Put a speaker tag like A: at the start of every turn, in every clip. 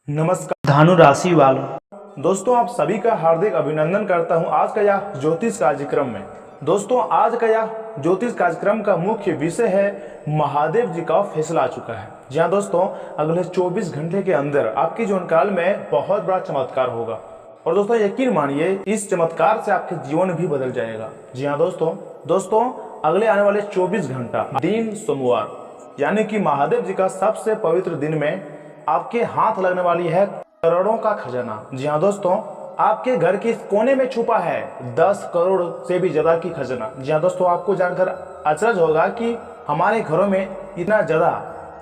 A: नमस्कार धनु राशि वालों, दोस्तों आप सभी का हार्दिक अभिनंदन करता हूं आज का यह ज्योतिष कार्यक्रम में। दोस्तों आज का यह ज्योतिष कार्यक्रम का मुख्य विषय है महादेव जी का फैसला आ चुका है। जी हाँ दोस्तों, अगले 24 घंटे के अंदर आपके जीवन काल में बहुत बड़ा चमत्कार होगा और दोस्तों यकीन मानिए इस चमत्कार से आपके जीवन भी बदल जाएगा। जी हाँ दोस्तों अगले आने वाले 24 घंटा दिन सोमवार यानी कि महादेव जी का सबसे पवित्र दिन में आपके हाथ लगने वाली है करोड़ों का खजाना। जी हाँ दोस्तों, आपके घर के कोने में छुपा है 10 करोड़ से भी ज्यादा की खजाना। जी हाँ दोस्तों, आपको जानकर आश्चर्य होगा कि हमारे घरों में इतना ज्यादा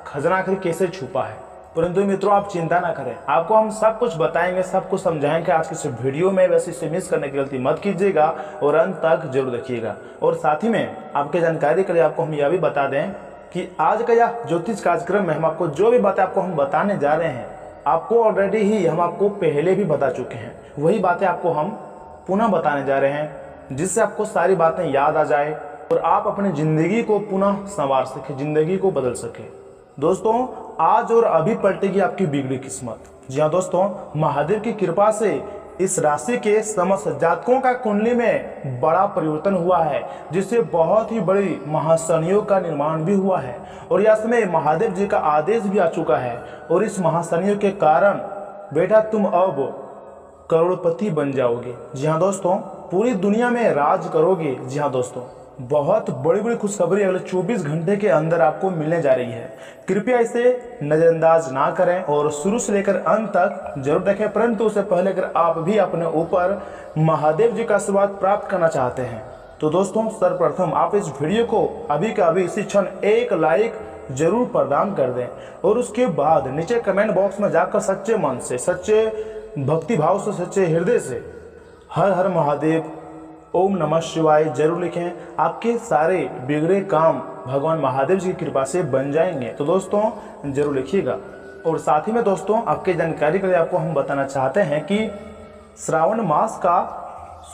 A: खजाना आखिर कैसे छुपा है। परंतु मित्रों आप चिंता ना करें, आपको हम सब कुछ बताएंगे, सब कुछ समझाएंगे आज के इस वीडियो में। वैसे इसे मिस करने की गलती मत कीजिएगा और अंत तक जरूर देखिएगा। और साथ ही में आपके जानकारी के लिए आपको हम यह भी बता दें कि आज का यह ज्योतिष कार्यक्रम में हम आपको जो भी बातें आपको हम बताने जा रहे हैं, आपको ऑलरेडी ही हम आपको पहले भी बता चुके हैं। वही बातें आपको हम पुनः बताने जा रहे हैं, जिससे आपको सारी बातें याद आ जाए और आप अपनी जिंदगी को पुनः संवार सके, जिंदगी को बदल सके। दोस्तों आज और अभी पलटेगी आपकी बिगड़ी किस्मत। जी हाँ दोस्तों, महादेव की कृपा से इस राशि के समस्त जातकों का कुंडली में बड़ा परिवर्तन हुआ है, जिससे बहुत ही बड़ी महासंयोग का निर्माण भी हुआ है और यह समय महादेव जी का आदेश भी आ चुका है। और इस महासंयोग के कारण बेटा तुम अब करोड़पति बन जाओगे। जी हाँ दोस्तों, पूरी दुनिया में राज करोगे। जी हाँ दोस्तों, बहुत बड़ी बड़ी खुशखबरी अगले 24 घंटे के अंदर आपको मिलने जा रही है। कृपया इसे नजरअंदाज ना करें और शुरू से लेकर अंत तक जरूर देखें। परंतु उससे पहले अगर आप भी अपने ऊपर महादेव जी का आशीर्वाद प्राप्त करना चाहते हैं तो दोस्तों सर्वप्रथम आप इस वीडियो को अभी का अभी इसी क्षण एक लाइक जरूर प्रदान कर दें और उसके बाद नीचे कमेंट बॉक्स में जाकर सच्चे मन से, सच्चे भक्ति भाव से, सच्चे हृदय से हर हर महादेव, ओम नमः शिवाय जरूर लिखें। आपके सारे बिगड़े काम भगवान महादेव जी की कृपा से बन जाएंगे। तो दोस्तों जरूर लिखिएगा। और साथ ही में दोस्तों आपके जानकारी के लिए आपको हम बताना चाहते हैं कि श्रावण मास का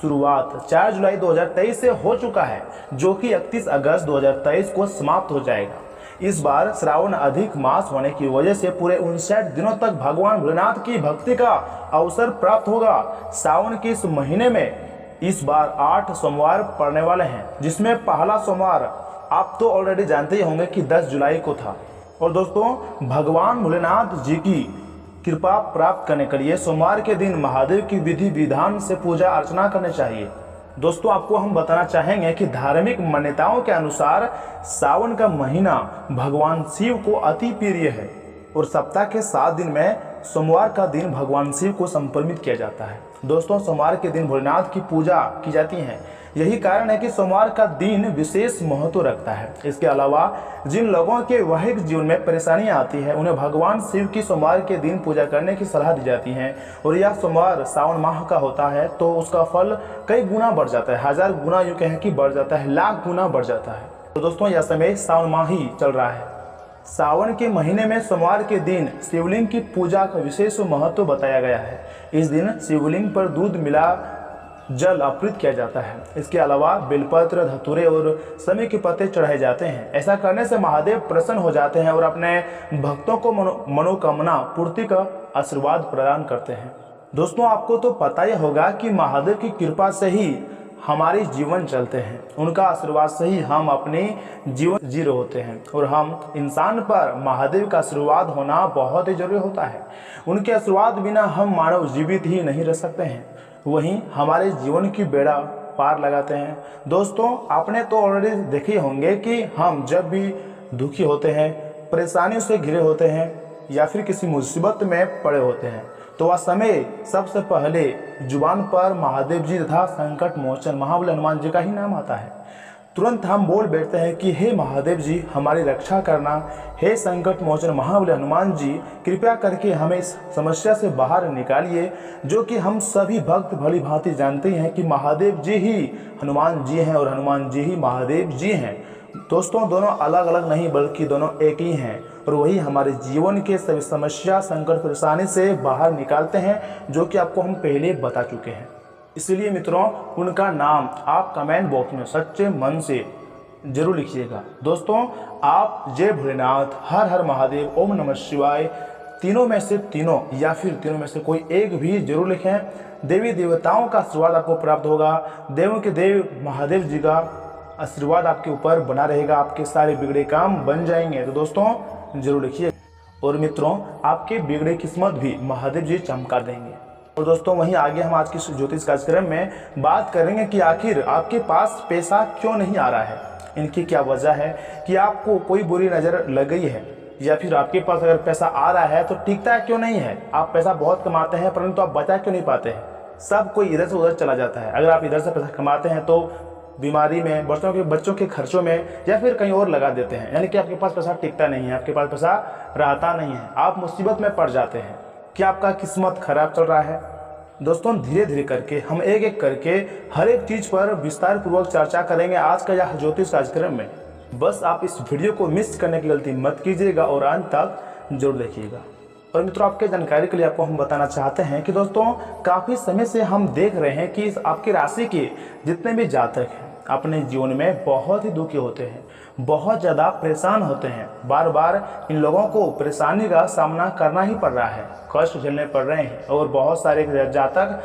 A: शुरुआत 4 जुलाई 2023 से हो चुका है, जो कि 31 अगस्त 2023 को समाप्त हो जाएगा। इस बार श्रावण अधिक मास होने की वजह से पूरे 59 दिनों तक भगवान भोलेनाथ की भक्ति का अवसर प्राप्त होगा। सावन के इस महीने में इस बार 8 सोमवार पड़ने वाले हैं, जिसमें पहला सोमवार आप तो ऑलरेडी जानते ही होंगे कि 10 जुलाई को था। और दोस्तों भगवान भोलेनाथ जी की कृपा प्राप्त करने के लिए सोमवार के दिन महादेव की विधि विधान से पूजा अर्चना करनी चाहिए। दोस्तों आपको हम बताना चाहेंगे कि धार्मिक मान्यताओं के अनुसार सावन का महीना भगवान शिव को अति प्रिय है और सप्ताह के 7 दिन में सोमवार का दिन भगवान शिव को समर्पित किया जाता है। दोस्तों सोमवार के दिन भोलेनाथ की पूजा की जाती है, यही कारण है कि सोमवार का दिन विशेष महत्व रखता है। इसके अलावा जिन लोगों के वैवाहिक जीवन में परेशानियां आती है, उन्हें भगवान शिव की सोमवार के दिन पूजा करने की सलाह दी जाती है। और यह सोमवार सावन माह का होता है तो उसका फल कई गुना बढ़ जाता है, 1000 गुना यूं कहें कि बढ़ जाता है, लाख गुना बढ़ जाता है। तो दोस्तों यह समय सावन माह ही चल रहा है। सावन के महीने में सोमवार के दिन शिवलिंग की पूजा का विशेष महत्व बताया गया है। इस दिन शिवलिंग पर दूध मिला जल अर्पित किया जाता है। इसके अलावा बेलपत्र, धतूरे और समी के पत्ते चढ़ाए जाते हैं। ऐसा करने से महादेव प्रसन्न हो जाते हैं और अपने भक्तों को मनोकामना पूर्ति का आशीर्वाद प्रदान करते हैं। दोस्तों आपको तो पता ही होगा कि महादेव की कृपा से ही हमारे जीवन चलते हैं, उनका आशीर्वाद से ही हम अपने जीवन जी रहे होते हैं और हम इंसान पर महादेव का आशीर्वाद होना बहुत ही जरूरी होता है। उनके आशीर्वाद बिना हम मानव जीवित ही नहीं रह सकते हैं, वहीं हमारे जीवन की बेड़ा पार लगाते हैं। दोस्तों आपने तो ऑलरेडी देखे होंगे कि हम जब भी दुखी होते हैं, परेशानियों से घिरे होते हैं या फिर किसी मुसीबत में पड़े होते हैं तो वह समय सबसे पहले जुबान पर महादेव जी तथा संकट मोचन महाबली हनुमान जी का ही नाम आता है। तुरंत हम बोल बैठते हैं कि हे महादेव जी हमारी रक्षा करना, हे संकट मोचन महाबली हनुमान जी कृपया करके हमें इस समस्या से बाहर निकालिए। जो कि हम सभी भक्त भली भांति जानते हैं कि महादेव जी ही हनुमान जी हैं और हनुमान जी ही महादेव जी हैं। दोस्तों दोनों अलग अलग नहीं बल्कि दोनों एक ही हैं और वही हमारे जीवन के सभी समस्या, संकट, परेशानी से बाहर निकालते हैं, जो कि आपको हम पहले बता चुके हैं। इसलिए मित्रों उनका नाम आप कमेंट बॉक्स में सच्चे मन से जरूर लिखिएगा। दोस्तों आप जय भोलेनाथ, हर हर महादेव, ओम नमः शिवाय तीनों में से तीनों या फिर तीनों में से कोई एक भी जरूर लिखें। देवी देवताओं का आशीर्वाद आपको प्राप्त होगा। देवों के देव महादेव जी का आशीर्वाद आपके ऊपर बना रहेगा। आपके सारे बिगड़े काम बन जाएंगे। तो दोस्तों जरूर लिखिए। और मित्रों, आपके बिगड़े किस्मत भी महादेव जी चमका देंगे। और दोस्तों वहीं आगे हम आज की ज्योतिष कार्यक्रम में बात करेंगे कि आखिर आपके पास पैसा क्यों नहीं आ रहा है। इनकी क्या वजह है कि आपको कोई बुरी नज़र लग गई है, या फिर आपके पास अगर पैसा आ रहा है तो टिकता क्यों नहीं है। आप पैसा बहुत कमाते हैं परंतु आप बचा क्यों नहीं पाते हैं। सब कोई इधर से उधर चला जाता है। अगर आप इधर से पैसा कमाते हैं तो बीमारी में, बच्चों के खर्चों में या फिर कहीं और लगा देते हैं, यानी कि आपके पास पैसा टिकता नहीं है, आपके पास पैसा रहता नहीं है, आप मुसीबत में पड़ जाते हैं। क्या आपका किस्मत खराब चल रहा है। दोस्तों धीरे धीरे करके हम एक एक करके हर एक चीज़ पर विस्तार पूर्वक चर्चा करेंगे आज का यह ज्योतिष कार्यक्रम में। बस आप इस वीडियो को मिस करने की गलती मत कीजिएगा और अंत तक जरूर देखिएगा। और मित्रों, आपके जानकारी के लिए आपको हम बताना चाहते हैं कि दोस्तों काफ़ी समय से हम देख रहे हैं कि इस आपकी राशि के जितने भी जातक हैं अपने जीवन में बहुत ही दुखी होते हैं, बहुत ज़्यादा परेशान होते हैं। बार बार इन लोगों को परेशानी का सामना करना ही पड़ रहा है, कष्ट झेलने पड़ रहे हैं। और बहुत सारे जातक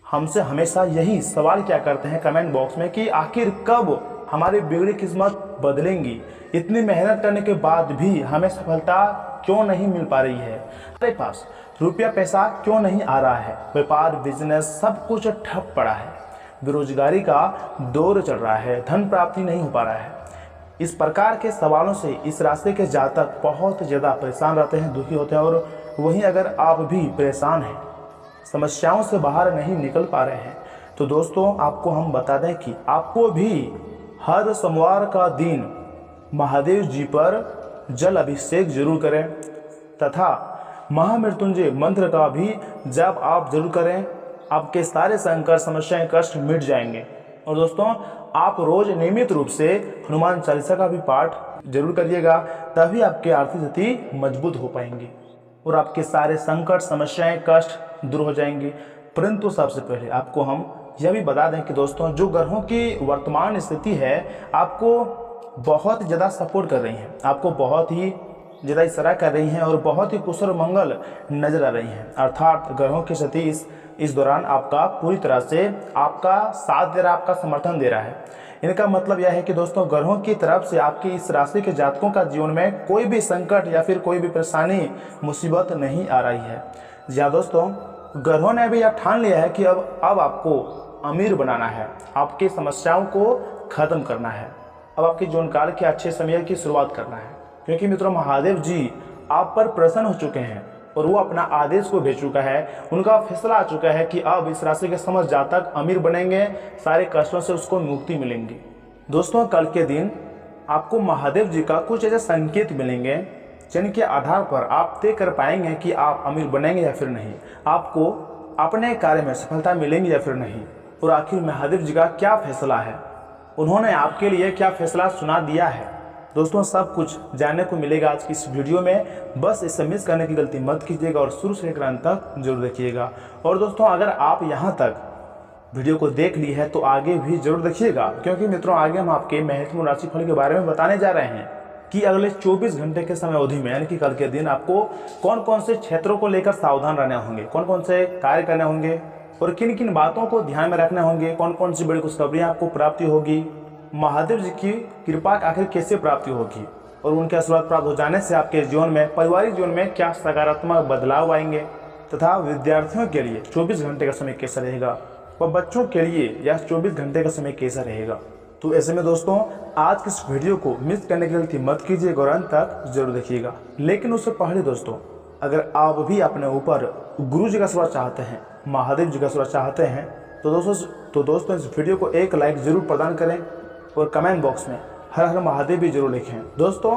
A: हमसे हमेशा यही सवाल क्या करते हैं कमेंट बॉक्स में कि आखिर कब हमारी बिगड़ी किस्मत बदलेंगी। इतनी मेहनत करने के बाद भी हमें सफलता क्यों नहीं मिल पा रही है। हमारे पास रुपया पैसा क्यों नहीं आ रहा है। व्यापार बिजनेस सब कुछ ठप पड़ा है। बेरोजगारी का दौर चल रहा है, धन प्राप्ति नहीं हो पा रहा है। इस प्रकार के सवालों से इस राशि के जातक बहुत ज़्यादा परेशान रहते हैं, दुखी होते हैं। और वहीं अगर आप भी परेशान हैं, समस्याओं से बाहर नहीं निकल पा रहे हैं, तो दोस्तों आपको हम बता दें कि आपको भी हर सोमवार का दिन महादेव जी पर जल अभिषेक जरूर करें तथा महामृत्युंजय मंत्र का भी जप आप जरूर करें। आपके सारे संकट समस्याएं कष्ट मिट जाएंगे। और दोस्तों आप रोज नियमित रूप से हनुमान चालीसा का भी पाठ जरूर करिएगा, तभी आपकी आर्थिक स्थिति मजबूत हो पाएंगी और आपके सारे संकट समस्याएं कष्ट दूर हो जाएंगी। परंतु सबसे पहले आपको हम यह भी बता दें कि दोस्तों जो ग्रहों की वर्तमान स्थिति है आपको बहुत ज़्यादा सपोर्ट कर रही हैं, आपको बहुत ही ज़्यादा इशारा कर रही हैं और बहुत ही कुशल मंगल नजर आ रही हैं। अर्थात ग्रहों की स्थिति इस दौरान आपका पूरी तरह से आपका साथ दे रहा, आपका समर्थन दे रहा है। इनका मतलब यह है कि दोस्तों ग्रहों की तरफ से आपकी इस राशि के जातकों का जीवन में कोई भी संकट या फिर कोई भी परेशानी मुसीबत नहीं आ रही है। जी हाँ दोस्तों, ग्रहों ने भी यह ठान लिया है कि अब आपको अमीर बनाना है, आपकी समस्याओं को खत्म करना है, अब आपके जीवन काल के अच्छे समय की शुरुआत करना है। क्योंकि मित्रों महादेव जी आप पर प्रसन्न हो चुके हैं और वो अपना आदेश को भेज चुका है। उनका फैसला आ चुका है कि अब इस राशि के समस्त जातक अमीर बनेंगे, सारे कष्टों से उसको मुक्ति मिलेंगी। दोस्तों कल के दिन आपको महादेव जी का कुछ ऐसे संकेत मिलेंगे जिनके आधार पर आप तय कर पाएंगे कि आप अमीर बनेंगे या फिर नहीं, आपको अपने कार्य में सफलता मिलेंगी या फिर नहीं, और आखिर महादेव जी का क्या फैसला है, उन्होंने आपके लिए क्या फैसला सुना दिया है। दोस्तों सब कुछ जानने को मिलेगा आज की इस वीडियो में। बस इसे मिस करने की गलती मत कीजिएगा और शुरू से लेकर अंत तक जरूर देखिएगा। और दोस्तों अगर आप यहाँ तक वीडियो को देख ली है तो आगे भी जरूर देखिएगा, क्योंकि मित्रों आगे हम आपके महत्वपूर्ण राशिफल के बारे में बताने जा रहे हैं कि अगले 24 घंटे के समय अवधि में यानी कि कल के दिन आपको कौन कौन से क्षेत्रों को लेकर सावधान रहने होंगे, कौन कौन से कार्य करने होंगे और किन किन बातों को ध्यान में रखने होंगे, कौन कौन सी बड़ी खुशखबरियाँ आपको प्राप्ति होगी, महादेव जी की कृपा आखिर कैसे प्राप्ति होगी और उनके आशीर्वाद प्राप्त हो जाने से आपके जीवन में, पारिवारिक जीवन में क्या सकारात्मक बदलाव आएंगे, तथा विद्यार्थियों के लिए 24 घंटे का समय कैसा रहेगा व बच्चों के लिए यह 24 घंटे का समय कैसा रहेगा। तो ऐसे में दोस्तों आज की इस वीडियो को मिस करने की गलती मत कीजिएगा और अंत तक जरूर देखिएगा। लेकिन उससे पहले दोस्तों अगर आप भी अपने ऊपर गुरु जी का आशीर्वाद चाहते हैं, महादेव जी का आशीर्वाद चाहते हैं, तो दोस्तों इस वीडियो को एक लाइक जरूर प्रदान करें और कमेंट बॉक्स में हर हर महादेव भी जरूर लिखें। दोस्तों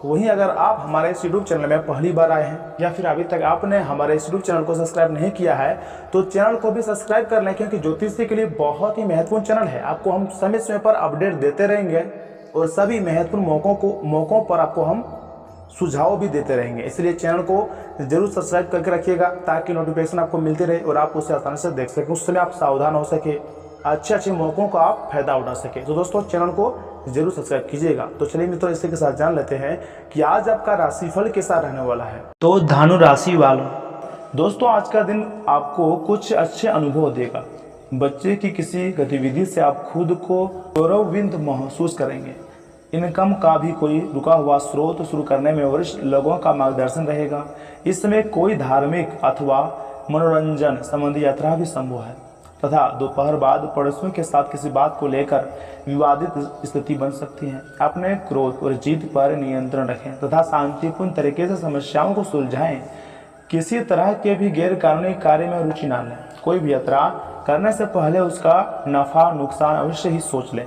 A: वहीं अगर आप हमारे इस यूट्यूब चैनल में पहली बार आए हैं या फिर अभी तक आपने हमारे इस यूट्यूब चैनल को सब्सक्राइब नहीं किया है तो चैनल को भी सब्सक्राइब कर लें, क्योंकि ज्योतिषी के लिए बहुत ही महत्वपूर्ण चैनल है। आपको हम समय समय पर अपडेट देते रहेंगे और सभी महत्वपूर्ण मौकों पर आपको हम सुझाव भी देते रहेंगे। इसलिए चैनल को जरूर सब्सक्राइब करके रखिएगा ताकि नोटिफिकेशन आपको मिलते रहे और आप उसे आसानी से देख सकें, उस समय आप सावधान हो सके। अच्छे अच्छे मौकों का आप फायदा उठा सके। तो दोस्तों चैनल को जरूर सब्सक्राइब कीजिएगा। तो चलिए मित्रों, इसी के साथ जान लेते हैं कि आज आपका राशिफल कैसा रहने वाला है। तो धनु राशि वालों, दोस्तों आज का दिन आपको कुछ अच्छे अनुभव देगा। बच्चे की किसी गतिविधि से आप खुद को गौरवान्वित महसूस करेंगे। इनकम का भी कोई रुका हुआ स्रोत शुरू करने में वरिष्ठ लोगों का मार्गदर्शन रहेगा। इस समय कोई धार्मिक अथवा मनोरंजन संबंधी यात्रा भी संभव है तथा दोपहर बाद पड़ोसियों के साथ किसी बात को लेकर विवादित स्थिति बन सकती है। अपने क्रोध और जिद पर नियंत्रण रखें तथा शांतिपूर्ण तरीके से समस्याओं को सुलझाएं। किसी तरह के भी गैर कानूनी कार्य में रुचि न लें। कोई भी यात्रा करने से पहले उसका नफा नुकसान अवश्य ही सोच लें।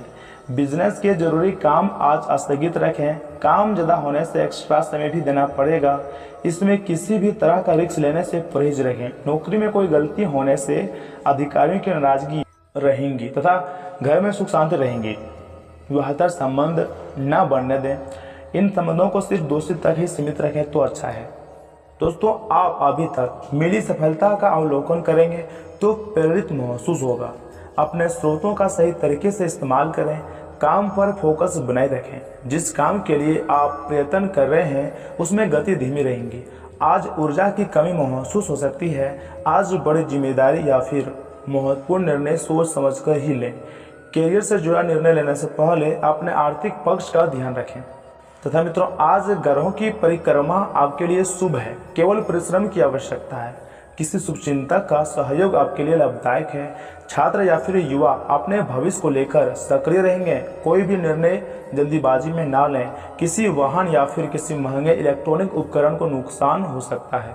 A: बिजनेस के जरूरी काम आज स्थगित रखें। काम ज़्यादा होने से एक्स्ट्रा समय भी देना पड़ेगा। इसमें किसी भी तरह का रिस्क लेने से परहेज रखें। नौकरी में कोई गलती होने से अधिकारियों की नाराजगी रहेंगी तथा घर में सुख शांति रहेंगी। विवाहेतर संबंध न बढ़ने दें। इन संबंधों को सिर्फ दोस्ती तक ही सीमित रखें तो अच्छा है। दोस्तों आप अभी तक मिली सफलता का अवलोकन करेंगे तो प्रेरित महसूस होगा। अपने स्रोतों का सही तरीके से इस्तेमाल करें। काम पर फोकस बनाए रखें। जिस काम के लिए आप प्रयत्न कर रहे हैं उसमें गति धीमी रहेगी। आज ऊर्जा की कमी महसूस हो सकती है। आज बड़ी जिम्मेदारी या फिर महत्वपूर्ण निर्णय सोच समझकर ही लें। कैरियर से जुड़ा निर्णय लेने से पहले अपने आर्थिक पक्ष का ध्यान रखें। तथा मित्रों आज ग्रहों की परिक्रमा आपके लिए शुभ है। केवल परिश्रम की आवश्यकता है। किसी शुभचिंतक का सहयोग आपके लिए लाभदायक है। छात्र या फिर युवा अपने भविष्य को लेकर सक्रिय रहेंगे। कोई भी निर्णय जल्दीबाजी में ना लें। किसी वाहन या फिर किसी महंगे इलेक्ट्रॉनिक उपकरण को नुकसान हो सकता है,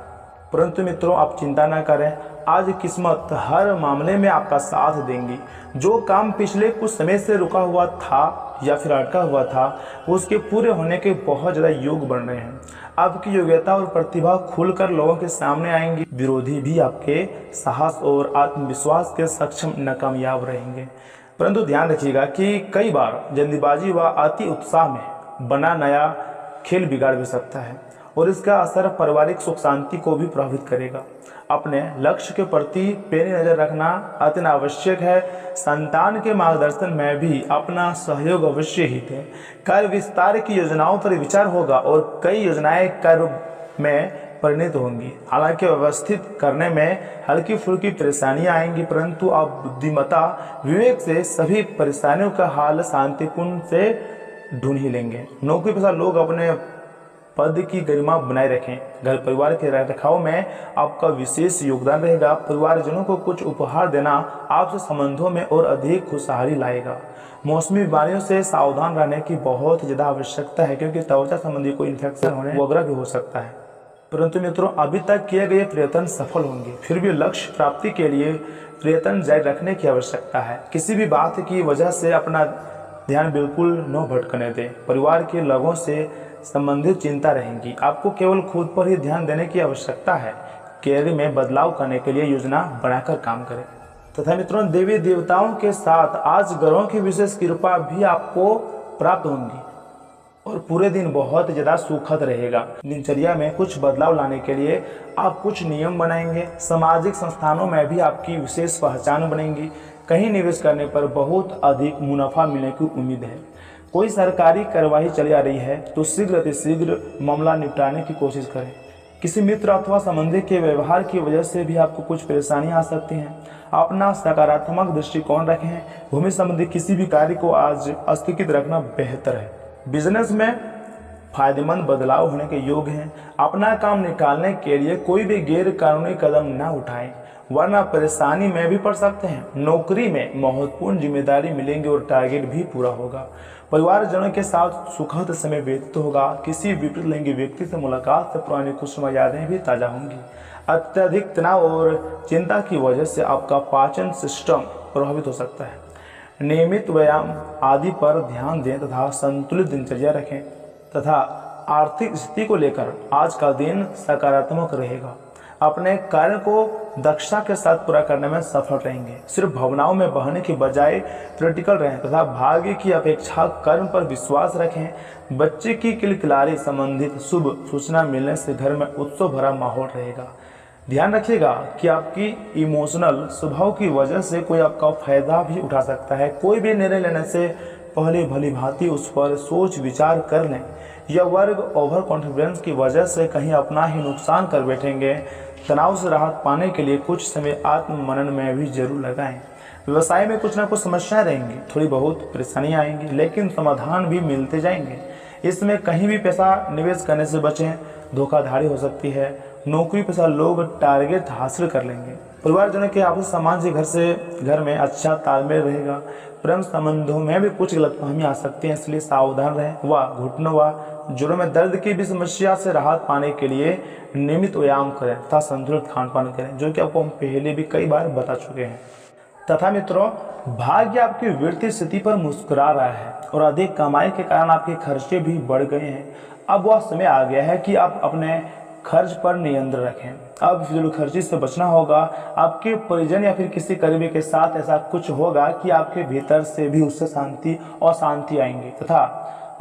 A: परंतु मित्रों आप चिंता न करें। आज किस्मत हर मामले में आपका साथ देंगी। जो काम पिछले कुछ समय से रुका हुआ था या फिर अटका हुआ था, उसके पूरे होने के बहुत ज़्यादा योग बन रहे हैं। आपकी योग्यता और प्रतिभा खुलकर लोगों के सामने आएंगी। विरोधी भी आपके साहस और आत्मविश्वास के सक्षम नाकामयाब रहेंगे। परंतु ध्यान रखिएगा कि कई बार जल्दीबाजी व अति उत्साह में बना नया खेल बिगाड़ भी सकता है और इसका असर पारिवारिक सुख शांति को भी प्रभावित करेगा। अपने लक्ष्य के प्रति पैनी नजर रखना अत्यंत आवश्यक है। संतान के मार्गदर्शन में भी अपना सहयोग अवश्य ही दें। कार्य विस्तार की योजनाओं पर विचार होगा और कई योजनाएं कार्य में परिणत होंगी। हालांकि व्यवस्थित करने में हल्की फुल्की परेशानियां आएंगी, परंतु आप बुद्धिमत्ता विवेक से सभी परेशानियों का हल शांतिपूर्ण से ढूंढ ही लेंगे। नौकरी पेशा लोग अपने पद की गरिमा बनाए रखें। घर परिवार के रखरखाव में आपका विशेष योगदान रहेगा। परिवारजनों को कुछ उपहार देना आपसे संबंधों में और अधिक खुशहाली लाएगा। मौसमी बीमारियों से सावधान रहने की बहुत ज़्यादा आवश्यकता है, क्योंकि त्वचा संबंधी कोई इन्फेक्शन होने वगैरह भी हो सकता है। परंतु मित्रों अभी तक किए गए प्रयत्न सफल होंगे। फिर भी लक्ष्य प्राप्ति के लिए प्रयत्न जारी रखने की आवश्यकता है। किसी भी बात की वजह से अपना ध्यान बिल्कुल न भटकने दें। परिवार के लोगों से संबंधित चिंता रहेंगी। आपको केवल खुद पर ही ध्यान देने की आवश्यकता है। कैरियर में बदलाव करने के लिए योजना बनाकर काम करें। तथा मित्रों देवी देवताओं के साथ आज ग्रहों की विशेष कृपा भी आपको प्राप्त होंगी और पूरे दिन बहुत ज़्यादा सुखद रहेगा। दिनचर्या में कुछ बदलाव लाने के लिए आप कुछ नियम बनाएंगे। सामाजिक संस्थानों में भी आपकी विशेष पहचान बनेगी। कहीं निवेश करने पर बहुत अधिक मुनाफा मिलने की उम्मीद है। कोई सरकारी कार्रवाई चली आ रही है तो शीघ्र अतिशीघ्र मामला निपटाने की कोशिश करें। किसी मित्र अथवा संबंधी के व्यवहार की वजह से भी आपको कुछ परेशानियां आ सकती हैं। अपना सकारात्मक दृष्टिकोण रखें। भूमि संबंधी किसी भी कार्य को आज स्थगित रखना बेहतर है। बिजनेस में फायदेमंद बदलाव होने के योग हैं। अपना काम निकालने के लिए कोई भी गैर कानूनी कदम न उठाएं, वरना परेशानी में भी पड़ सकते हैं। नौकरी में महत्वपूर्ण जिम्मेदारी मिलेंगी और टारगेट भी पूरा होगा। परिवारजनों के साथ सुखद समय व्यतीत होगा। किसी विपरीत लिंगी व्यक्ति से मुलाकात से पुरानी खुशनुमा यादें भी ताज़ा होंगी। अत्यधिक तनाव और चिंता की वजह से आपका पाचन सिस्टम प्रभावित हो सकता है। नियमित व्यायाम आदि पर ध्यान दें तथा संतुलित दिनचर्या रखें तथा आर्थिक स्थिति को लेकर आज का दिन सकारात्मक रहेगा। अपने कार्य को दक्षता के साथ पूरा करने में सफल रहेंगे। सिर्फ भावनाओं में बहने की बजाय प्रैक्टिकल रहें तथा भाग्य की अपेक्षा कर्म पर विश्वास रखें। बच्चे की किलकिलारी संबंधित शुभ सूचना मिलने से घर में उत्सव भरा माहौल रहेगा। ध्यान रखिएगा कि आपकी इमोशनल स्वभाव की वजह से कोई आपका फायदा भी उठा सकता है। कोई भी निर्णय लेने से पहले भली भांति उस पर सोच विचार कर लें। यह वर्ग ओवर कॉन्फिडेंस की वजह से कहीं अपना ही नुकसान कर बैठेंगे। तनाव से राहत पाने के लिए कुछ समय आत्ममनन में भी जरूर लगाएं। व्यवसाय में कुछ ना कुछ समस्याएं रहेंगी, थोड़ी बहुत परेशानियां आएंगी, लेकिन समाधान भी मिलते जाएंगे। इसमें कहीं भी पैसा निवेश करने से बचें, धोखाधड़ी हो सकती है। नौकरी पेशा लोग टारगेट हासिल कर लेंगे। परिवारजनों के आपसी सामाजिक घर में अच्छा तालमेल रहेगा। प्रेम संबंधों में भी कुछ गलतफहमी आ सकती है, इसलिए सावधान रहें। वह घुटनों व जोड़ों में दर्द की भी समस्या से राहत पाने के लिए नियमित व्यायाम करें तथा संतुलित खान पान करें, जो कि आपको हम पहले भी कई बार बता चुके हैं। तथा मित्रों, भाग्य आपकी वित्तीय स्थिति पर मुस्कुरा रहा है और अधिक कमाई के कारण आपके खर्चे भी बढ़ गए हैं। अब वह समय आ गया है कि आप अपने खर्च पर नियंत्रण रखें। अब फिजूल खर्ची से बचना होगा। आपके परिजन या फिर किसी करीबी के साथ ऐसा कुछ होगा कि आपके भीतर से भी उससे शांति और शांति आएंगे। तथा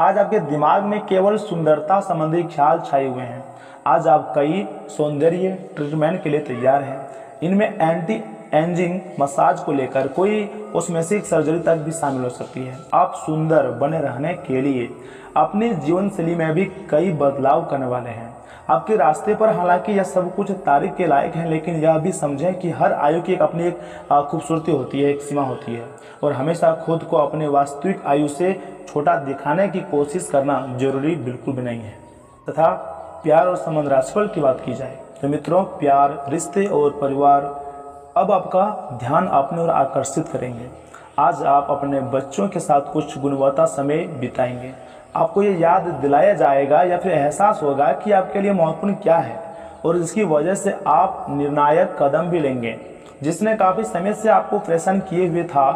A: आज आपके दिमाग में केवल सुंदरता संबंधी ख्याल छाए हुए हैं। आज आप कई सौंदर्य ट्रीटमेंट के लिए तैयार हैं। इनमें एंटी एजिंग मसाज को लेकर कोई कॉस्मेटिक सर्जरी तक भी शामिल हो सकती है। आप सुंदर बने रहने के लिए अपनी जीवन शैली में भी कई बदलाव करने वाले हैं। आपके रास्ते पर हालांकि यह सब कुछ तारीफ के लायक है, लेकिन यह भी समझें कि हर आयु की अपनी एक खूबसूरती होती है, एक सीमा होती है, और हमेशा खुद को अपने वास्तविक आयु से छोटा दिखाने की कोशिश करना जरूरी बिल्कुल भी नहीं है। तथा प्यार और संबंध राशिफल की बात की जाए तो मित्रों, प्यार, रिश्ते और परिवार अब आपका ध्यान अपने ओर आकर्षित करेंगे। आज आप अपने बच्चों के साथ कुछ गुणवत्ता समय बिताएंगे। आपको ये याद दिलाया जाएगा या फिर एहसास होगा कि आपके लिए महत्वपूर्ण क्या है, और इसकी वजह से आप निर्णायक कदम भी लेंगे। जिसने काफ़ी समय से आपको परेशान किए हुए था,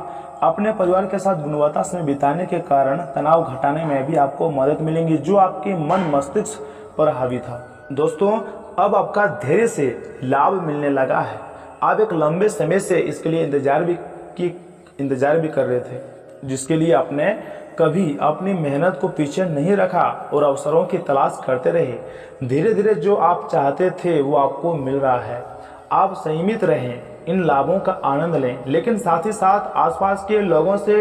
A: अपने परिवार के साथ गुणवत्ता समय बिताने के कारण तनाव घटाने में भी आपको मदद मिलेंगी, जो आपके मन मस्तिष्क पर हावी था। दोस्तों, अब आपका धैर्य से लाभ मिलने लगा है। आप एक लंबे समय से इसके लिए इंतजार भी कर रहे थे, जिसके लिए आपने कभी अपनी मेहनत को पीछे नहीं रखा और अवसरों की तलाश करते रहे। धीरे धीरे जो आप चाहते थे वो आपको मिल रहा है। आप संयमित रहें, इन लाभों का आनंद लें, लेकिन साथ ही साथ आसपास के लोगों से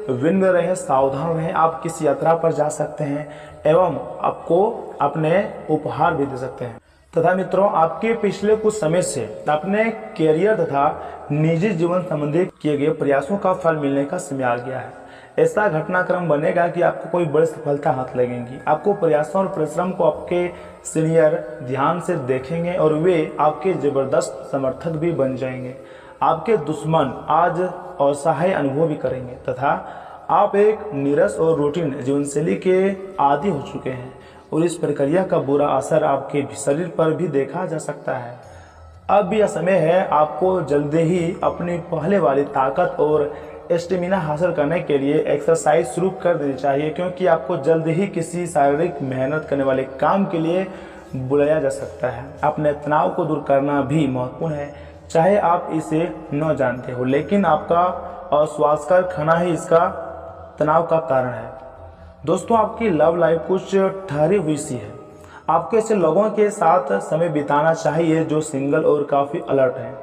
A: विनम्र रहें, सावधान रहें। आप किसी यात्रा पर जा सकते हैं एवं आपको अपने उपहार भी दे सकते हैं। तथा मित्रों, आपके पिछले कुछ समय से अपने कैरियर तथा निजी जीवन संबंधी किए गए प्रयासों का फल मिलने का समय आ गया है। ऐसा घटनाक्रम बनेगा कि आपको कोई बड़ी सफलता हाथ लगेगी। आपको प्रयासों और परिश्रम को आपके सीनियर ध्यान से देखेंगे और वे आपके जबरदस्त समर्थक भी बन जाएंगे। आपके दुश्मन आज असहाय अनुभव भी करेंगे तथा आप एक नीरस और रूटीन जीवनशैली के आदी हो चुके हैं, और इस प्रक्रिया का बुरा असर आपके शरीर पर भी देखा जा सकता है। अब यह समय है आपको जल्दी ही अपनी पहले वाली ताकत और स्टेमिना हासिल करने के लिए एक्सरसाइज शुरू कर देनी चाहिए, क्योंकि आपको जल्द ही किसी शारीरिक मेहनत करने वाले काम के लिए बुलाया जा सकता है। अपने तनाव को दूर करना भी महत्वपूर्ण है, चाहे आप इसे न जानते हो, लेकिन आपका अस्वास्थ्यकर खाना ही इसका तनाव का कारण है। दोस्तों, आपकी लव लाइफ कुछ ठहरी हुई सी है। आपको ऐसे लोगों के साथ समय बिताना चाहिए जो सिंगल और काफ़ी अलर्ट हैं।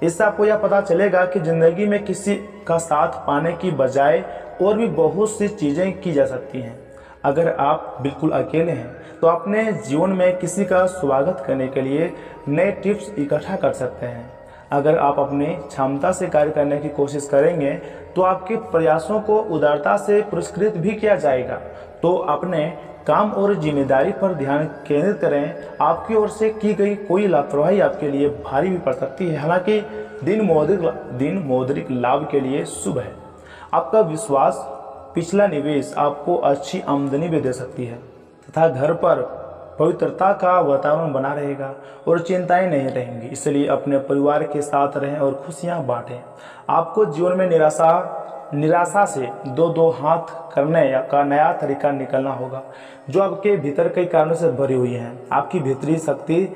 A: इससे आपको यह पता चलेगा कि ज़िंदगी में किसी का साथ पाने की बजाय और भी बहुत सी चीज़ें की जा सकती हैं। अगर आप बिल्कुल अकेले हैं तो अपने जीवन में किसी का स्वागत करने के लिए नए टिप्स इकट्ठा कर सकते हैं। अगर आप अपनी क्षमता से कार्य करने की कोशिश करेंगे तो आपके प्रयासों को उदारता से पुरस्कृत भी किया जाएगा। तो अपने काम और जिम्मेदारी पर ध्यान केंद्रित करें। आपकी ओर से की गई कोई लापरवाही आपके लिए भारी भी पड़ सकती है, हालांकि दिन मौद्रिक लाभ के लिए शुभ है। आपका विश्वास पिछला निवेश आपको अच्छी आमदनी भी दे सकती है तथा घर पर पवित्रता का वातावरण बना रहेगा और चिंताएं नहीं रहेंगी। इसलिए अपने परिवार के साथ रहें और खुशियां बांटें। आपको जीवन में निराशा से दो हाथ करने का नया तरीका निकलना होगा, जो आपके भीतर कई कारणों से भरी हुई है। आपकी भीतरी शक्ति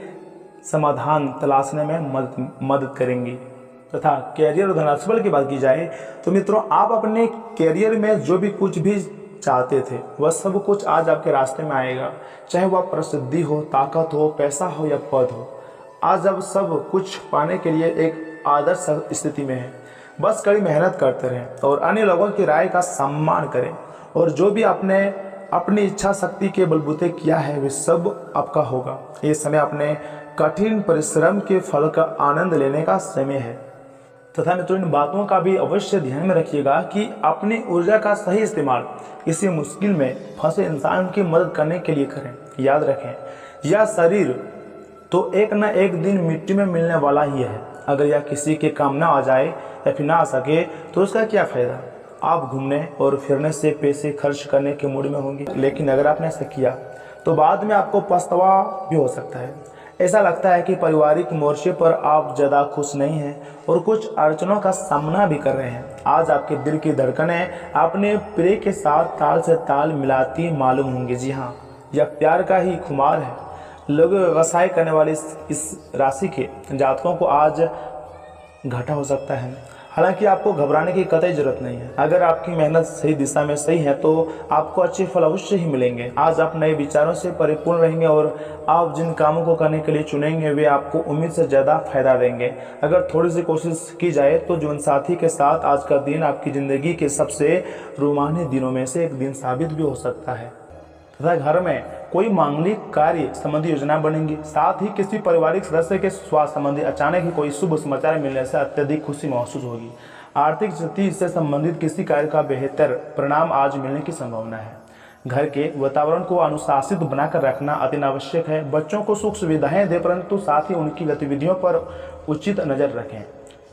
A: समाधान तलाशने में मदद करेंगी। तथा कैरियर और धनराशिफल की बात की जाए तो मित्रों, आप अपने कैरियर में जो भी कुछ भी चाहते थे वह सब कुछ आज आपके रास्ते में आएगा, चाहे वह प्रसिद्धि हो, ताकत हो, पैसा हो या पद हो। आज अब सब कुछ पाने के लिए एक आदर्श स्थिति में है। बस कड़ी मेहनत करते रहें और अन्य लोगों की राय का सम्मान करें, और जो भी आपने अपनी इच्छा शक्ति के बलबूते किया है वे सब आपका होगा। ये समय अपने कठिन परिश्रम के फल का आनंद लेने का समय है। तथा मित्रों, इन बातों का भी अवश्य ध्यान में रखिएगा कि अपनी ऊर्जा का सही इस्तेमाल किसी मुश्किल में फंसे इंसान की मदद करने के लिए करें। याद रखें, यह शरीर तो एक न एक दिन मिट्टी में मिलने वाला ही है। अगर यह किसी के काम ना आ जाए या फिर ना आ सके तो उसका क्या फ़ायदा। आप घूमने और फिरने से पैसे खर्च करने के मूड में होंगे, लेकिन अगर आपने ऐसा किया तो बाद में आपको पछतावा भी हो सकता है। ऐसा लगता है कि पारिवारिक मोर्चे पर आप ज़्यादा खुश नहीं हैं और कुछ अड़चनों का सामना भी कर रहे हैं। आज आपके दिल की धड़कनें अपने प्रिय के साथ ताल से ताल मिलाती मालूम होंगी। जी हाँ, यह प्यार का ही खुमार है। लोग व्यवसाय करने वाले इस राशि के जातकों को आज घाटा हो सकता है। हालांकि आपको घबराने की कतई जरूरत नहीं है। अगर आपकी मेहनत सही दिशा में सही है तो आपको अच्छे फल अवश्य ही मिलेंगे। आज आप नए विचारों से परिपूर्ण रहेंगे और आप जिन कामों को करने के लिए चुनेंगे वे आपको उम्मीद से ज़्यादा फायदा देंगे। अगर थोड़ी सी कोशिश की जाए तो जीवन साथी के साथ आज का दिन आपकी ज़िंदगी के सबसे रोमांचक दिनों में से एक दिन साबित भी हो सकता है। तथा घर में कोई मांगलिक कार्य संबंधी योजना बनेंगी। साथ ही किसी पारिवारिक सदस्य के स्वास्थ्य संबंधी अचानक ही कोई शुभ समाचार मिलने से अत्यधिक खुशी महसूस होगी। आर्थिक स्थिति से संबंधित किसी कार्य का बेहतर परिणाम आज मिलने की संभावना है। घर के वातावरण को अनुशासित बनाकर रखना अति आवश्यक है। बच्चों को सुख सुविधाएं दें, परंतु साथ ही उनकी गतिविधियों पर उचित नजर रखें।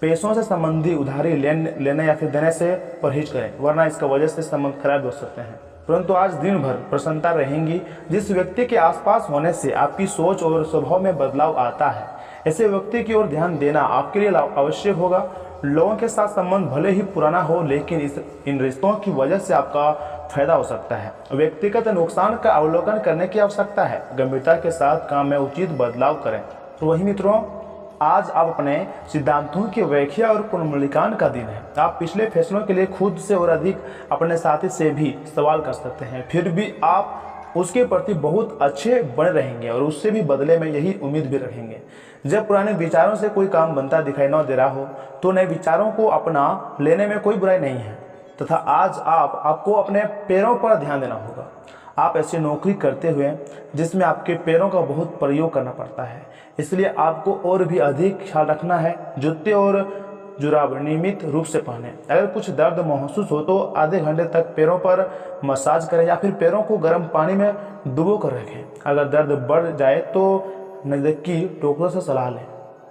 A: पैसों से संबंधी उधारी लेने या फिर देने से परहेज करें, वरना इसका वजह से संबंध खराब हो सकते हैं। परंतु आज दिन भर प्रसन्नता रहेंगी। जिस व्यक्ति के आसपास होने से आपकी सोच और स्वभाव में बदलाव आता है, ऐसे व्यक्ति की ओर ध्यान देना आपके लिए आवश्यक होगा। लोगों के साथ संबंध भले ही पुराना हो, लेकिन इन रिश्तों की वजह से आपका फायदा हो सकता है। व्यक्तिगत नुकसान का अवलोकन करने की आवश्यकता है। गंभीरता के साथ काम में उचित बदलाव करें। तो वही मित्रों, आज आप अपने सिद्धांतों की व्याख्या और पुनर्मूल्यांकन का दिन है। आप पिछले फैसलों के लिए खुद से और अधिक अपने साथी से भी सवाल कर सकते हैं, फिर भी आप उसके प्रति बहुत अच्छे बने रहेंगे और उससे भी बदले में यही उम्मीद भी रखेंगे। जब पुराने विचारों से कोई काम बनता दिखाई न दे रहा हो तो नए विचारों को अपना लेने में कोई बुराई नहीं है। तथा आज आपको अपने पैरों पर ध्यान देना होगा। आप ऐसी नौकरी करते हुए जिसमें आपके पैरों का बहुत प्रयोग करना पड़ता है, इसलिए आपको और भी अधिक ख्याल रखना है। जूते और जुराब नियमित रूप से पहने। अगर कुछ दर्द महसूस हो तो आधे घंटे तक पैरों पर मसाज करें या फिर पैरों को गर्म पानी में डुबो कर रखें। अगर दर्द बढ़ जाए तो नज़दीकी डॉक्टर से सलाह लें।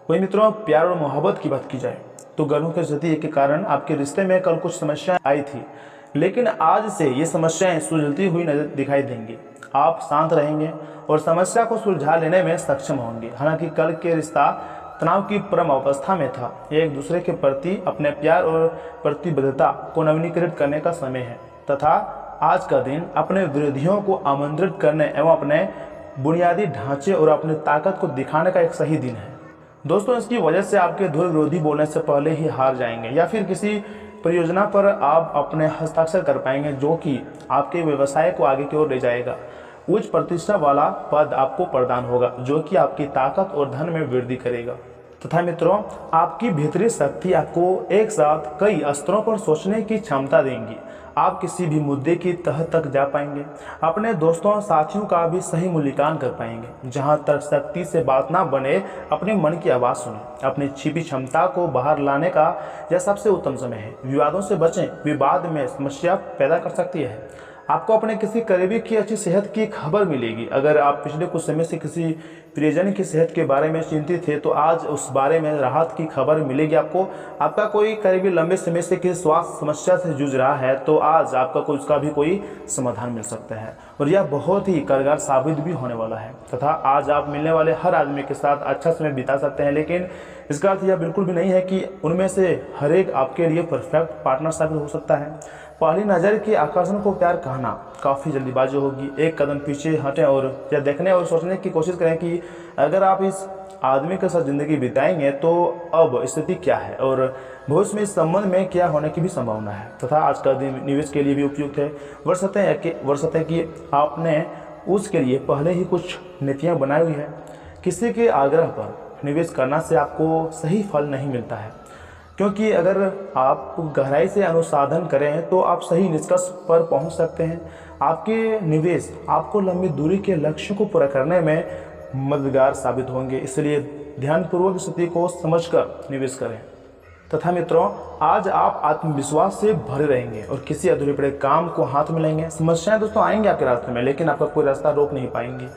A: वही मित्रों, प्यार और मोहब्बत की बात की जाए तो गर्भों की स्थिति के कारण आपके रिश्ते में कल कुछ समस्याएं आई थी, लेकिन आज से ये समस्याएं सुलझती हुई नजर दिखाई देंगी। आप शांत रहेंगे और समस्या को सुलझा लेने में सक्षम होंगे। हालांकि कल के रिश्ता तनाव की परम अवस्था में था। एक दूसरे के प्रति अपने प्यार और प्रतिबद्धता को नवीनीकृत करने का समय है तथा आज का दिन अपने विरोधियों को आमंत्रित करने एवं अपने बुनियादी ढांचे और अपनी ताकत को दिखाने का एक सही दिन है। दोस्तों, इसकी वजह से आपके दो विरोधी बोलने से पहले ही हार जाएंगे या फिर किसी परियोजना पर आप अपने हस्ताक्षर कर पाएंगे जो कि आपके व्यवसाय को आगे की ओर ले जाएगा। उच्च प्रतिष्ठा वाला पद आपको प्रदान होगा जो कि आपकी ताकत और धन में वृद्धि करेगा। तथा मित्रों, आपकी भीतरी शक्ति आपको एक साथ कई स्तरों पर सोचने की क्षमता देंगी। आप किसी भी मुद्दे की तह तक जा पाएंगे। अपने दोस्तों और साथियों का भी सही मूल्यांकन कर पाएंगे। जहां तक शक्ति से बात ना बने, अपने मन की आवाज़ सुने। अपनी छिपी क्षमता को बाहर लाने का यह सबसे उत्तम समय है। विवादों से बचें, विवाद में समस्या पैदा कर सकती है। आपको अपने किसी करीबी की अच्छी सेहत की खबर मिलेगी। अगर आप पिछले कुछ समय से किसी प्रियजन की सेहत के बारे में चिंतित थे तो आज उस बारे में राहत की खबर मिलेगी आपको। आपका कोई करीबी लंबे समय से किसी स्वास्थ्य समस्या से जूझ रहा है तो आज आपका उसका भी कोई समाधान मिल सकता है और यह बहुत ही कारगर साबित भी होने वाला है। तथा आज आप मिलने वाले हर आदमी के साथ अच्छा समय बिता सकते हैं, लेकिन इसका अर्थ यह बिल्कुल भी नहीं है कि उनमें से हर एक आपके लिए परफेक्ट पार्टनर साबित हो सकता है। पहली नज़र के आकर्षण को प्यार कहना काफ़ी जल्दीबाजी होगी। एक कदम पीछे हटें और यह देखने और सोचने की कोशिश करें कि अगर आप इस आदमी के साथ ज़िंदगी बिताएंगे तो अब स्थिति क्या है और भविष्य में इस संबंध में क्या होने की भी संभावना है। तथा आज का दिन निवेश के लिए भी उपयुक्त है। वर्षते कि आपने उसके लिए पहले ही कुछ नीतियाँ बनाई हुई है। किसी के आग्रह पर निवेश करना से आपको सही फल नहीं मिलता है, क्योंकि अगर आप गहराई से अनुसंधान करें तो आप सही निष्कर्ष पर पहुंच सकते हैं। आपके निवेश आपको लंबी दूरी के लक्ष्यों को पूरा करने में मददगार साबित होंगे, इसलिए ध्यानपूर्वक स्थिति को समझकर निवेश करें। तथा मित्रों, आज आप आत्मविश्वास से भरे रहेंगे और किसी अधूरे पड़े काम को हाथ में लेंगे। समस्याएं दोस्तों आएंगी आपके रास्ते में, लेकिन आपका कोई रास्ता रोक नहीं पाएंगी।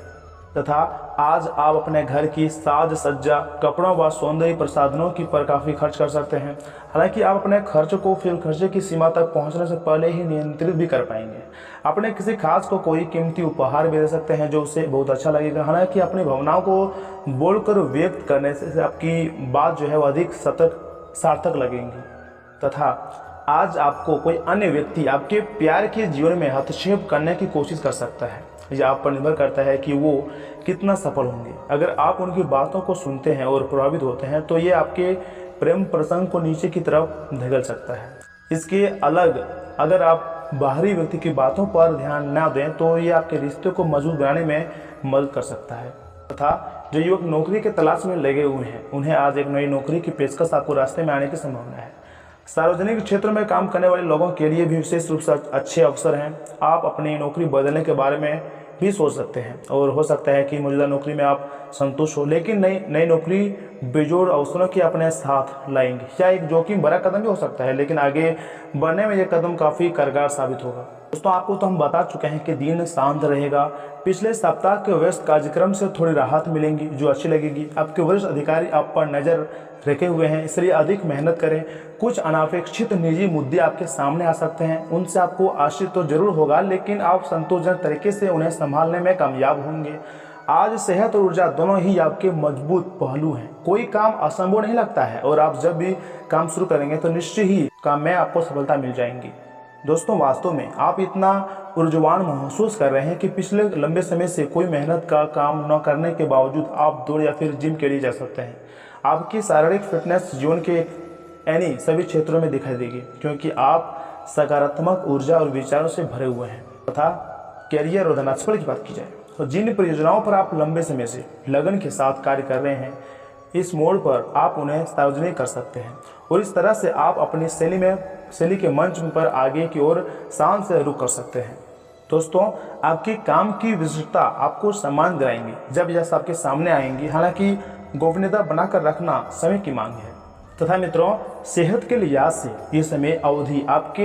A: तथा आज आप अपने घर की साज सज्जा, कपड़ों व सौंदर्य प्रसाधनों की पर काफ़ी खर्च कर सकते हैं। हालांकि आप अपने खर्च को फिर खर्चे की सीमा तक पहुंचने से पहले ही नियंत्रित भी कर पाएंगे। अपने किसी खास को कोई कीमती उपहार भी दे सकते हैं जो उसे बहुत अच्छा लगेगा। हालांकि अपनी भावनाओं को बोलकर व्यक्त करने से आपकी बात जो है वो अधिक सार्थक लगेंगी। तथा आज आपको कोई अन्य व्यक्ति आपके प्यार के जीवन में हस्तक्षेप करने की कोशिश कर सकता है। यह आप पर निर्भर करता है कि वो कितना सफल होंगे। अगर आप उनकी बातों को सुनते हैं और प्रभावित होते हैं तो ये आपके प्रेम प्रसंग को नीचे की तरफ धकेल सकता है। इसके अलग अगर आप बाहरी व्यक्ति की बातों पर ध्यान न दें तो ये आपके रिश्ते को मजबूत बनाने में मदद कर सकता है। तथा जो युवक नौकरी के तलाश में लगे हुए हैं उन्हें आज एक नई नौकरी की पेशकश आपको रास्ते में आने की संभावना है। सार्वजनिक क्षेत्र में काम करने वाले लोगों के लिए भी विशेष रूप से अच्छे अवसर हैं। आप अपनी नौकरी बदलने के बारे में भी सोच सकते हैं और हो सकता है कि मौजूदा नौकरी में आप संतुष्ट हो, लेकिन नई नौकरी बेजोड़ अवसरों के अपने साथ लाएंगे। या एक जोखिम भरा कदम भी हो सकता है, लेकिन आगे बढ़ने में यह कदम काफ़ी कारगर साबित होगा। दोस्तों, आपको तो हम बता चुके हैं कि दिन शांत रहेगा। पिछले सप्ताह के व्यस्त कार्यक्रम से थोड़ी राहत मिलेंगी जो अच्छी लगेगी। आपके वरिष्ठ अधिकारी आप पर नज़र रखे हुए हैं, इसलिए अधिक मेहनत करें। कुछ अनापेक्षित निजी मुद्दे आपके सामने आ सकते हैं, उनसे आपको आश्चर्य तो जरूर होगा, लेकिन आप संतोषजनक तरीके से उन्हें संभालने में कामयाब होंगे। आज सेहत और ऊर्जा दोनों ही आपके मजबूत पहलू हैं। कोई काम असंभव नहीं लगता है और आप जब भी काम शुरू करेंगे तो निश्चय ही काम में आपको सफलता मिल जाएंगी। दोस्तों, वास्तव में आप इतना ऊर्जावान महसूस कर रहे हैं कि पिछले लंबे समय से कोई मेहनत का काम न करने के बावजूद आप दौड़ या फिर जिम के लिए जा सकते हैं। आपकी शारीरिक फिटनेस जीवन के यानी सभी क्षेत्रों में दिखाई देगी, क्योंकि आप सकारात्मक ऊर्जा और विचारों से भरे हुए हैं। तथा कैरियर और धनात्मक की बात की जाए तो जिन परियोजनाओं पर आप लंबे समय से लगन के साथ कार्य कर रहे हैं, इस मोड़ पर आप उन्हें सार्वजनिक कर सकते हैं और इस तरह से आप अपनी शैली के मंच पर आगे की ओर शान से रुख कर सकते हैं। दोस्तों, आपके काम की विशिष्टता आपको सम्मान दिलाएंगी जब यह आपके सामने आएंगी। हालांकि गोपनीयता बनाकर रखना समय की मांग है। तथा मित्रों, सेहत के लिहाज से ये समय अवधि आपके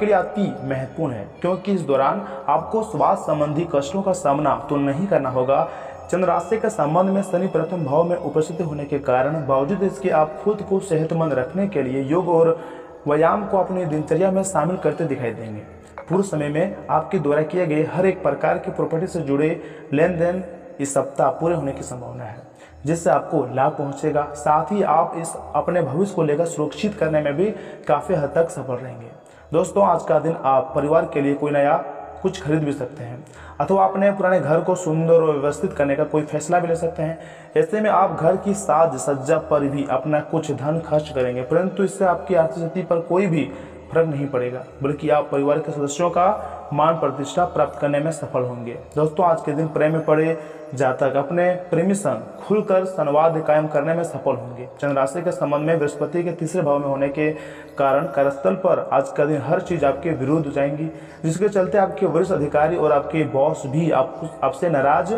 A: लिए अति महत्वपूर्ण है, क्योंकि इस दौरान आपको स्वास्थ्य संबंधी कष्टों का सामना तो नहीं करना होगा। चंद्र राशि के संबंध में शनि प्रथम भाव में उपस्थित होने के कारण बावजूद इसके आप खुद को सेहतमंद रखने के लिए योग और व्यायाम को अपनी दिनचर्या में शामिल करते दिखाई देंगे। पूर्व समय में आपके द्वारा किए गए हर एक प्रकार की प्रॉपर्टी से जुड़े लेन देन इस सप्ताह पूरे होने की संभावना है, जिससे आपको लाभ पहुंचेगा। साथ ही आप इस अपने भविष्य को लेकर सुरक्षित करने में भी काफ़ी हद तक सफल रहेंगे। दोस्तों, आज का दिन आप परिवार के लिए कोई नया कुछ खरीद भी सकते हैं अथवा अपने पुराने घर को सुंदर और व्यवस्थित करने का कोई फैसला भी ले सकते हैं। ऐसे में आप घर की साज सज्जा पर भी अपना कुछ धन खर्च करेंगे, परंतु इससे आपकी आर्थिक स्थिति पर कोई भी फर्क नहीं पड़ेगा, बल्कि आप परिवार के सदस्यों का मान प्रतिष्ठा प्राप्त करने में सफल होंगे। दोस्तों, आज के दिन प्रेम में पड़े जातक अपने प्रेमी संग खुलकर संवाद कायम करने में सफल होंगे। चंद्र राशि के संबंध में बृहस्पति के तीसरे भाव में होने के कारण कार्यस्थल पर आज का दिन हर चीज आपके विरुद्ध हो जाएंगी, जिसके चलते आपके वरिष्ठ अधिकारी और आपके बॉस भी आपसे नाराज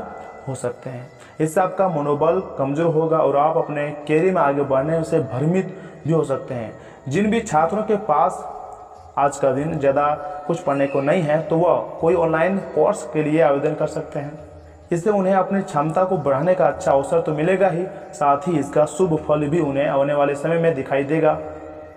A: हो सकते हैं। इससे आपका मनोबल कमजोर होगा और आप अपने कैरियर में आगे बढ़ने से भ्रमित भी हो सकते हैं। जिन भी छात्रों के पास आज का दिन ज़्यादा कुछ पढ़ने को नहीं है तो वह कोई ऑनलाइन कोर्स के लिए आवेदन कर सकते हैं। इससे उन्हें अपनी क्षमता को बढ़ाने का अच्छा अवसर तो मिलेगा ही, साथ ही इसका शुभ फल भी उन्हें आने वाले समय में दिखाई देगा।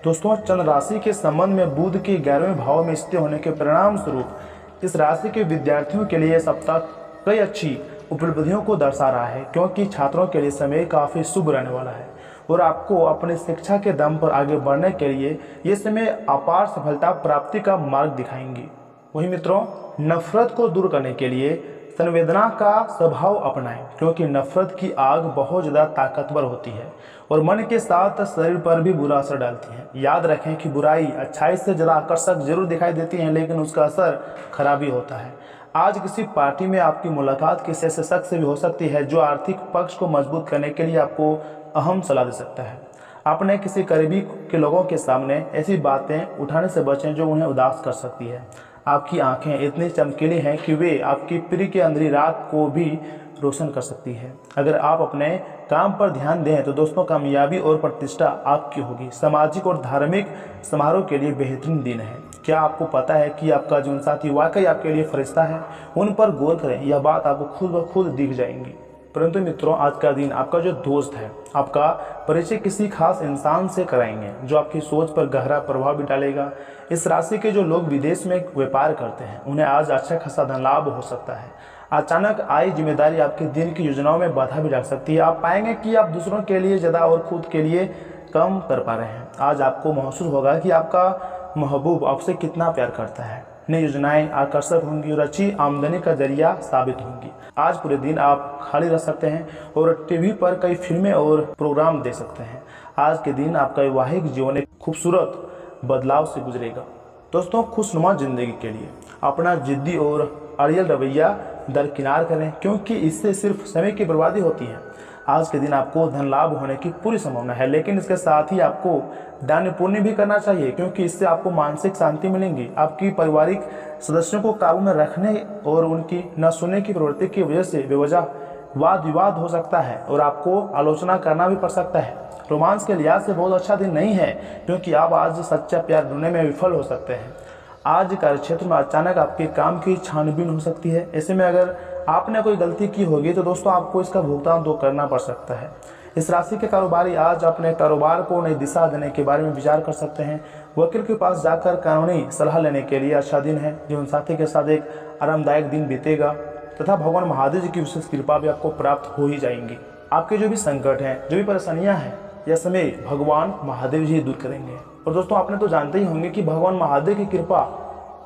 A: दोस्तों, चंद्र राशि के संबंध में बुध के 11वें भाव में स्थित होने के परिणाम स्वरूप इस राशि के विद्यार्थियों के लिए सप्ताह कई अच्छी उपलब्धियों को दर्शा रहा है, क्योंकि छात्रों के लिए समय काफ़ी शुभ रहने वाला है और आपको अपनी शिक्षा के दम पर आगे बढ़ने के लिए ये समय अपार सफलता प्राप्ति का मार्ग दिखाएंगी। वहीं मित्रों, नफरत को दूर करने के लिए संवेदना का स्वभाव अपनाएं, क्योंकि नफरत की आग बहुत ज़्यादा ताकतवर होती है और मन के साथ शरीर पर भी बुरा असर डालती है। याद रखें कि बुराई अच्छाई से ज़्यादा आकर्षक जरूर दिखाई देती है, लेकिन उसका असर खराब ही होता है। आज किसी पार्टी में आपकी मुलाकात किसी ऐसे शख्स से भी हो सकती है जो आर्थिक पक्ष को मजबूत करने के लिए आपको अहम सलाह दे सकता है। अपने किसी करीबी के लोगों के सामने ऐसी बातें उठाने से बचें जो उन्हें उदास कर सकती है। आपकी आंखें इतनी चमकीली हैं कि वे आपकी प्रिय की अंधेरी रात को भी रोशन कर सकती है। अगर आप अपने काम पर ध्यान दें तो दोस्तों कामयाबी और प्रतिष्ठा आपकी होगी। सामाजिक और धार्मिक समारोह के लिए बेहतरीन दिन है। क्या आपको पता है कि आपका जीवन साथी वाकई आपके लिए फरिश्ता है? उन पर गौर करें, यह बात आपको खुद ब खुद दिख जाएंगी। परंतु मित्रों, आज का दिन आपका जो दोस्त है, आपका परिचय किसी खास इंसान से कराएंगे जो आपकी सोच पर गहरा प्रभाव भी डालेगा। इस राशि के जो लोग विदेश में व्यापार करते हैं उन्हें आज अच्छा खासा धन लाभ हो सकता है। अचानक आई जिम्मेदारी आपके दिन की योजनाओं में बाधा भी डाल सकती है। आप पाएंगे कि आप दूसरों के लिए ज़्यादा और खुद के लिए कम कर पा रहे हैं। आज आपको महसूस होगा कि आपका महबूब आपसे कितना प्यार करता है। नई योजनाएं आकर्षक होंगी और अच्छी आमदनी का जरिया साबित होंगी। आज पूरे दिन आप खाली रह सकते हैं और टीवी पर कई फिल्में और प्रोग्राम देख सकते हैं। आज के दिन आपका वैवाहिक जीवन एक खूबसूरत बदलाव से गुजरेगा। दोस्तों, खुशनुमा जिंदगी के लिए अपना जिद्दी और अड़ियल रवैया दरकिनार करें, क्योंकि इससे सिर्फ समय की बर्बादी होती है। आज के दिन आपको धन लाभ होने की पूरी संभावना है, लेकिन इसके साथ ही आपको दान पुण्य भी करना चाहिए, क्योंकि इससे आपको मानसिक शांति मिलेगी। आपकी पारिवारिक सदस्यों को काबू में रखने और उनकी न सुनने की प्रवृत्ति की वजह से बेवजह वाद विवाद हो सकता है और आपको आलोचना करना भी पड़ सकता है। रोमांस के लिहाज से बहुत अच्छा दिन नहीं है, क्योंकि आप आज सच्चा प्यार ढूंढने में विफल हो सकते हैं। आज कार्यक्षेत्र में अचानक आपके काम की छानबीन हो सकती है। ऐसे में अगर आपने कोई गलती की होगी तो दोस्तों आपको इसका भुगतान तो करना पड़ सकता है। इस राशि के कारोबारी आज अपने कारोबार को नई दिशा देने के बारे में विचार कर सकते हैं। वकील के पास जाकर कानूनी सलाह लेने के लिए अच्छा दिन है। जीवन साथी के साथ एक आरामदायक दिन बीतेगा तथा भगवान महादेव जी की विशेष कृपा भी आपको प्राप्त हो ही जाएंगी। आपके जो भी संकट हैं, जो भी परेशानियां हैं, यह समय भगवान महादेव जी दूर करेंगे। और दोस्तों, आपने तो जानते ही होंगे कि भगवान महादेव की कृपा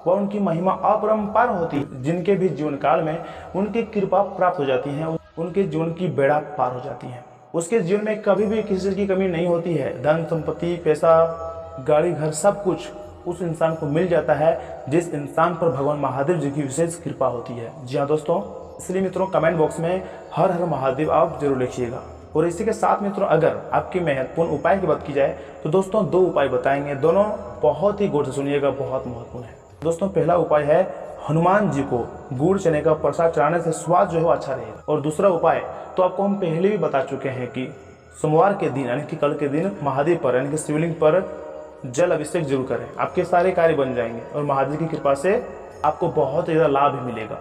A: व उनकी महिमा अपरंपार होती है। जिनके भी जीवन काल में उनकी कृपा प्राप्त हो जाती है, उनके जीवन की बेड़ा पार हो जाती है। उसके जीवन में कभी भी किसी चीज की कमी नहीं होती है। धन संपत्ति, पैसा, गाड़ी, घर, सब कुछ उस इंसान को मिल जाता है जिस इंसान पर भगवान महादेव जी की विशेष कृपा होती है। जी हाँ दोस्तों, इसलिए मित्रों कमेंट बॉक्स में हर हर महादेव आप जरूर लिखिएगा। और इसी के साथ मित्रों, अगर आपकी महत्वपूर्ण उपाय की बात की जाए तो दोस्तों 2 उपाय बताएंगे। दोनों बहुत ही गौर से सुनिएगा, बहुत महत्वपूर्ण है। दोस्तों, पहला उपाय है हनुमान जी को गुड़ चने का प्रसाद चढ़ाने से स्वाद जो है अच्छा रहेगा। और दूसरा उपाय तो आपको हम पहले भी बता चुके हैं कि सोमवार के दिन यानी कि कल के दिन महादेव पर यानी कि शिवलिंग पर जल अभिषेक जरूर करें। आपके सारे कार्य बन जाएंगे और महादेव की कृपा से आपको बहुत ज़्यादा लाभ भी मिलेगा।